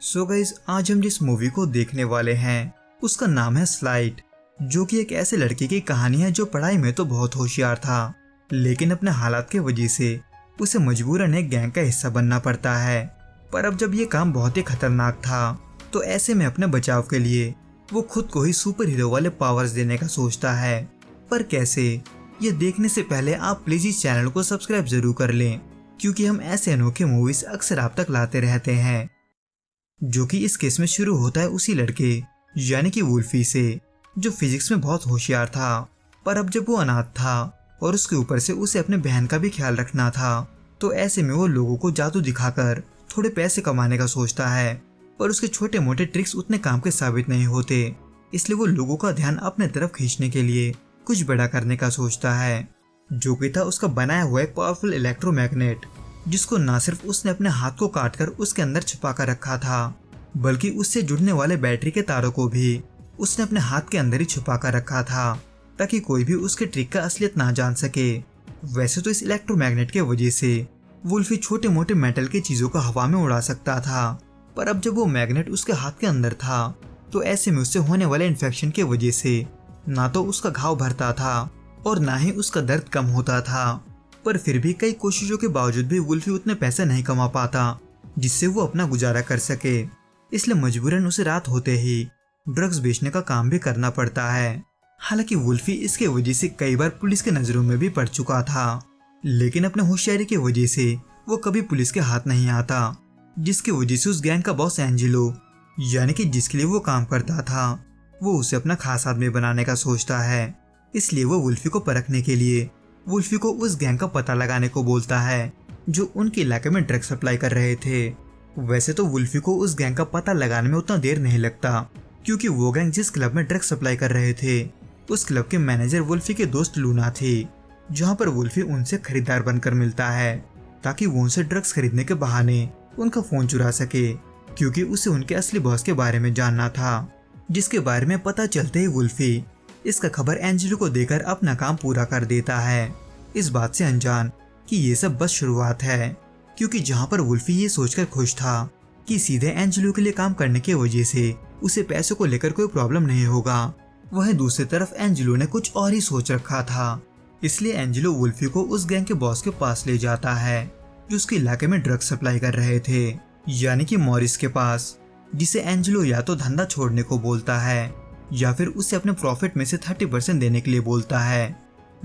So guys, आज हम जिस मूवी को देखने वाले हैं उसका नाम है स्लाइड, जो कि एक ऐसे लड़के की कहानी है जो पढ़ाई में तो बहुत होशियार था, लेकिन अपने हालात के वजह से उसे मजबूरन एक गैंग का हिस्सा बनना पड़ता है। पर अब जब ये काम बहुत ही खतरनाक था, तो ऐसे में अपने बचाव के लिए वो खुद को ही सुपर हीरो वाले पावर्स देने का सोचता है। पर कैसे, ये देखने से पहले आप प्लीज इस चैनल को सब्सक्राइब जरूर कर लें, क्योंकि हम ऐसे अनोखे मूवीज अक्सर आप तक लाते रहते हैं। जो कि इस केस में शुरू होता है उसी लड़के यानी कि वुल्फी से, जो फिजिक्स में बहुत होशियार था। पर अब जब वो अनाथ था और उसके ऊपर से उसे अपने बहन का भी ख्याल रखना था, तो ऐसे में वो लोगों को जादू दिखाकर थोड़े पैसे कमाने का सोचता है। पर उसके छोटे मोटे ट्रिक्स उतने काम के साबित नहीं होते, इसलिए वो लोगों का ध्यान अपने तरफ खींचने के लिए कुछ बड़ा करने का सोचता है, जो कि था उसका बनाया हुआ एक पावरफुल इलेक्ट्रोमैग्नेट, जिसको न सिर्फ उसने अपने हाथ को काटकर उसके अंदर छुपा कर रखा था, बल्कि उससे जुड़ने वाले बैटरी के तारों को भी उसने अपने हाथ के अंदर ही छुपा कर रखा था, ताकि कोई भी उसके ट्रिक का असलियत ना जान सके। वैसे तो इस इलेक्ट्रोमैग्नेट के वजह से वुल्फी छोटे मोटे मेटल की चीजों को हवा में उड़ा सकता था, पर अब जब वो मैग्नेट उसके हाथ के अंदर था, तो ऐसे में उससे होने वाले इन्फेक्शन के वजह से ना तो उसका घाव भरता था और ना ही उसका दर्द कम होता था। पर फिर भी कई कोशिशों के बावजूद भी वुल्फी उतने पैसे नहीं कमा पाता जिससे वो अपना गुजारा कर सके, इसलिए मजबूरन उसे रात होते ही ड्रग्स बेचने का काम भी करना पड़ता है। हालांकि वुल्फी इसके वजह से कई बार पुलिस के नजरों में भी पड़ चुका था, लेकिन अपने होशियारी की वजह से वो कभी पुलिस के हाथ नहीं आता, जिसकी वजह से उस गैंग का बॉस एंजेलो, यानी कि जिसके लिए वो काम करता था, वो उसे अपना खास आदमी बनाने का सोचता है। इसलिए वो वुल्फी को परखने के लिए वुल्फी को उस गैंग का पता लगाने को बोलता है जो उनके इलाके में ड्रग सप्लाई कर रहे थे। वैसे तो वुल्फी को उस गैंग का पता लगाने में उतना देर नहीं लगता, क्योंकि वो गैंग जिस क्लब में ड्रग सप्लाई कर रहे थे उस क्लब के मैनेजर वुल्फी के दोस्त लूना थी, जहाँ पर वुल्फी उनसे खरीदार बनकर मिलता है, ताकि वो उनसे ड्रग्स खरीदने के बहाने उनका फोन चुरा सके, क्योंकि उसे उनके असली बॉस के बारे में जानना था, जिसके बारे में पता चलते ही वुल्फी इसका खबर एंजेलो को देकर अपना काम पूरा कर देता है, इस बात से अनजान कि ये सब बस शुरुआत है। क्योंकि जहाँ पर वुल्फी ये सोचकर खुश था कि सीधे एंजेलो के लिए काम करने की वजह से उसे पैसों को लेकर कोई प्रॉब्लम नहीं होगा, वहीं दूसरी तरफ एंजेलो ने कुछ और ही सोच रखा था। इसलिए एंजेलो वुल्फी को उस गैंग के बॉस के पास ले जाता है जो उसके इलाके में ड्रग्स सप्लाई कर रहे थे, यानी कि मॉरिस के पास, जिसे एंजेलो या तो धंधा छोड़ने को बोलता है या फिर उसे अपने प्रॉफिट में से 30% देने के लिए बोलता है।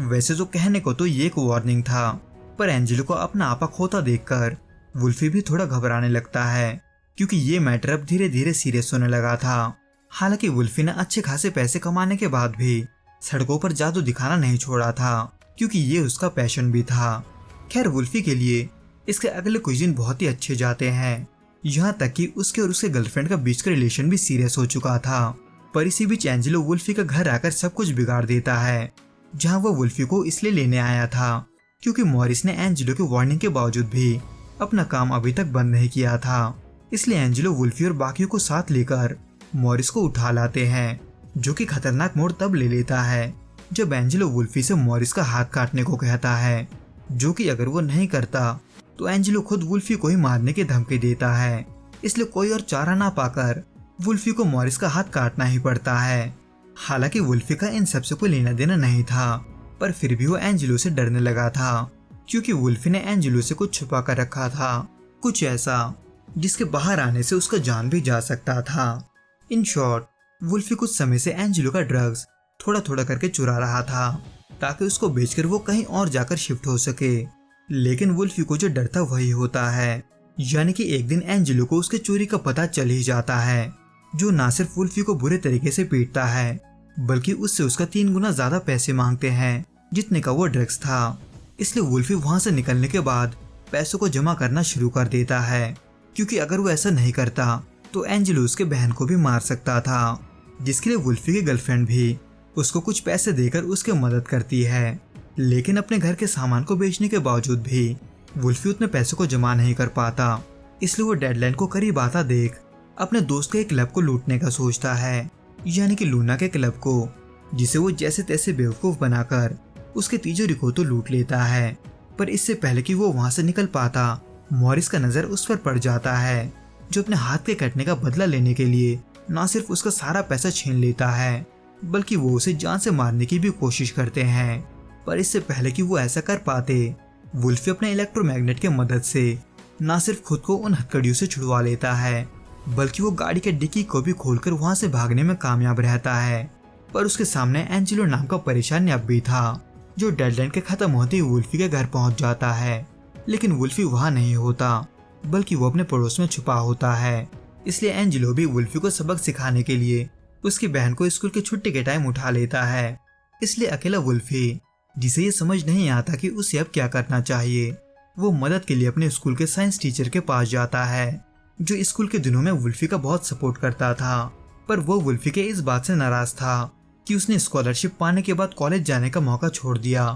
वैसे तो कहने को तो ये एक वार्निंग था, पर एंजेलो को अपना आपा खोता देखकर वुल्फी भी थोड़ा घबराने लगता है, क्योंकि ये मैटर अब धीरे धीरे सीरियस होने लगा था। हालांकि वुल्फी ने अच्छे खासे पैसे कमाने के बाद भी सड़कों पर जादू दिखाना नहीं छोड़ा था, क्योंकि ये उसका पैशन भी था। खैर, वुल्फी के लिए इसके अगले कुछ दिन बहुत ही अच्छे जाते हैं, यहाँ तक कि उसके और उसके गर्लफ्रेंड का बीच का रिलेशन भी सीरियस हो चुका था। पर इसी बीच एंजेलो वुल्फी का घर आकर सब कुछ बिगाड़ देता है, जहाँ वो वुल्फी को इसलिए लेने आया था क्योंकि मॉरिस ने एंजेलो की वार्निंग के बावजूद भी अपना काम अभी तक बंद नहीं किया था। इसलिए एंजेलो वुल्फी और बाकियों को साथ लेकर मॉरिस को उठा लाते हैं, जो कि खतरनाक मोड़ तब ले लेता है जब एंजेलो वुल्फी से मॉरिस का हाथ काटने को कहता है, जो कि अगर वो नहीं करता तो एंजेलो खुद वुल्फी को ही मारने की धमकी देता है। इसलिए कोई और चारा ना पाकर वुल्फी को मॉरिस का हाथ काटना ही पड़ता है। हालांकि वुल्फी का इन सबसे कोई लेना देना नहीं था, पर फिर भी वो एंजेलो से डरने लगा था, क्योंकि वुल्फी ने एंजेलो से कुछ छुपा कर रखा था, कुछ ऐसा जिसके बाहर आने से उसका जान भी जा सकता था। इन शॉर्ट, वुल्फी कुछ समय से एंजेलो का ड्रग्स थोड़ा थोड़ा करके चुरा रहा था, ताकि उसको बेचकर वो कहीं और जाकर शिफ्ट हो सके। लेकिन वुल्फी को जो डर था वही होता है, यानी कि एक दिन एंजेलो को उसके चोरी का पता चल ही जाता है, जो ना सिर्फ वुल्फी को बुरे तरीके से पीटता है, बल्कि उससे उसका 3 गुना ज्यादा पैसे मांगते हैं जितने का वो ड्रग्स था। इसलिए वुल्फी वहां से निकलने के बाद पैसों को जमा करना शुरू कर देता है, क्योंकि अगर वो ऐसा नहीं करता तो एंजेलो उसके बहन को भी मार सकता था, जिसके लिए वुल्फी की गर्लफ्रेंड भी उसको कुछ पैसे देकर उसकी मदद करती है। लेकिन अपने घर के सामान को बेचने के बावजूद भी वुल्फी उतने पैसों को जमा नहीं कर पाता, इसलिए वो डेडलाइन को करीब आता देख अपने दोस्त के एक क्लब को लूटने का सोचता है, यानी कि लूना के क्लब को, जिसे वो जैसे तैसे बेवकूफ बनाकर उसके तिजोरी को तो लूट लेता है। पर इससे पहले कि वो वहां से निकल पाता, मॉरिस का नजर उस पर पड़ जाता है, जो अपने हाथ के कटने का बदला लेने के लिए न सिर्फ उसका सारा पैसा छीन लेता है, बल्कि वो उसे जान से मारने की भी कोशिश करते हैं। पर इससे पहले कि वो ऐसा कर पाते, वुल्फी अपने इलेक्ट्रोमैग्नेट के मदद से न सिर्फ खुद को उन हथकड़ियों से छुड़वा लेता है, बल्कि वो गाड़ी के डिक्की को भी खोलकर वहां से भागने में कामयाब रहता है। पर उसके सामने एंजेलो नाम का परेशान भी था, जो डेडलाइन के खत्म होते ही वुल्फी के घर पहुंच जाता है। लेकिन वुल्फी वहां नहीं होता, बल्कि वो अपने पड़ोस में छुपा होता है। इसलिए एंजेलो भी वुल्फी को सबक सिखाने के लिए उसकी बहन को स्कूल की छुट्टी के टाइम उठा लेता है। इसलिए अकेला वुल्फी, जिसे ये समझ नहीं आता कि उसे अब क्या करना चाहिए, वो मदद के लिए अपने स्कूल के साइंस टीचर के पास जाता है, जो स्कूल के दिनों में वुल्फी का बहुत सपोर्ट करता था। पर वो वुल्फी के इस बात से नाराज था कि उसने स्कॉलरशिप पाने के बाद कॉलेज जाने का मौका छोड़ दिया।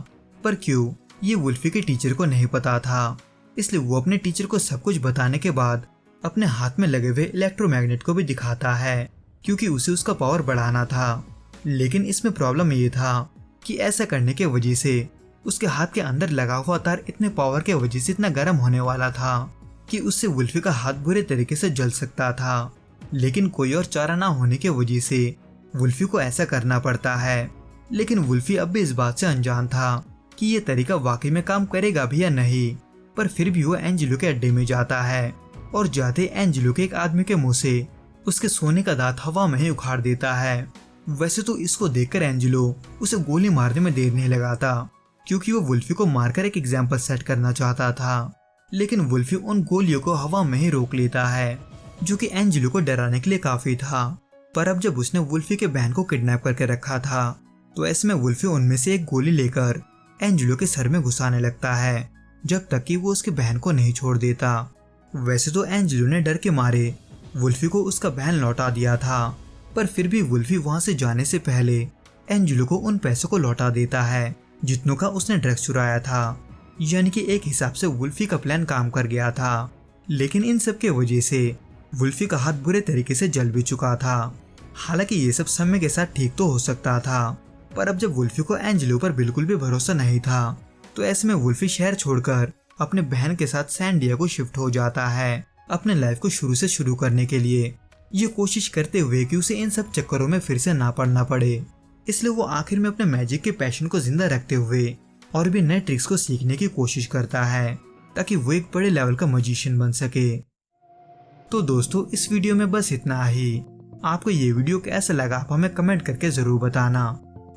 पर क्यों, ये वुल्फी के टीचर को नहीं पता था। इसलिए वो अपने टीचर को सब कुछ बताने के बाद अपने हाथ में लगे हुए इलेक्ट्रोमैग्नेट को भी दिखाता है, क्योंकि उसे उसका पावर बढ़ाना था। लेकिन इसमें प्रॉब्लम ये था कि ऐसा करने के वजह से उसके हाथ के अंदर लगा हुआ तार इतने पावर के वजह से इतना गर्म होने वाला था कि उससे वुल्फी का हाथ बुरे तरीके से जल सकता था। लेकिन कोई और चारा ना होने की वजह से वुल्फी को ऐसा करना पड़ता है। लेकिन वुल्फी अब भी इस बात से अनजान था कि ये तरीका वाकई में काम करेगा भी या नहीं। पर फिर भी वो एंजेलो के अड्डे में जाता है और जाते एंजेलो के एक आदमी के मुंह से उसके सोने का दांत हवा में ही उखाड़ देता है। वैसे तो इसको देखकर एंजेलो उसे गोली मारने में देर नहीं लगाता, क्योंकि वो वुल्फी को मारकर एक एग्जाम्पल सेट करना चाहता था। लेकिन वुल्फी उन गोलियों को हवा में ही रोक लेता है, जो कि एंजेलो को डराने के लिए काफी था। पर अब जब उसने वुल्फी के बहन को किडनैप करके रखा था, तो ऐसे में वुल्फी उनमें से एक गोली लेकर एंजेलो के सर में घुसाने लगता है, जब तक कि वो उसके बहन को नहीं छोड़ देता। वैसे तो एंजेलो ने डर के मारे वुल्फी को उसका बहन लौटा दिया था, पर फिर भी वुल्फी वहां से जाने से पहले एंजेलो को उन पैसों को लौटा देता है जितनों का उसने ड्रग्स चुराया था। यानी कि एक हिसाब से वुल्फी का प्लान काम कर गया था। लेकिन इन सब के वजह से वुल्फी का हाथ बुरे तरीके से जल भी चुका था। हालांकि ये सब समय के साथ ठीक तो हो सकता था, पर अब जब वुल्फी को एंजेलो पर बिल्कुल भी भरोसा नहीं था, तो ऐसे में वुल्फी शहर छोड़कर अपने बहन के साथ सैन डिएगो शिफ्ट हो जाता है, अपने लाइफ को शुरू से शुरू करने के लिए, ये कोशिश करते हुए कि उसे इन सब चक्करों में फिर से ना पड़ना पड़े। इसलिए वो आखिर में अपने मैजिक के पैशन को जिंदा रखते हुए और भी नए ट्रिक्स को सीखने की कोशिश करता है, ताकि वो एक बड़े लेवल का मैजिशियन बन सके। तो दोस्तों, इस वीडियो में बस इतना ही। आपको ये वीडियो कैसा लगा आप हमें कमेंट करके जरूर बताना।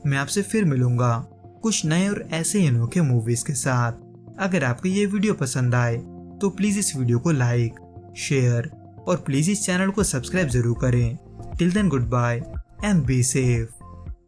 मैं आपसे फिर मिलूंगा कुछ नए और ऐसे ही अनोखे मूवीज के साथ। अगर आपको ये वीडियो पसंद आए तो प्लीज इस वीडियो को लाइक, शेयर और प्लीज इस चैनल को सब्सक्राइब जरूर करें। Till then good bye and be safe.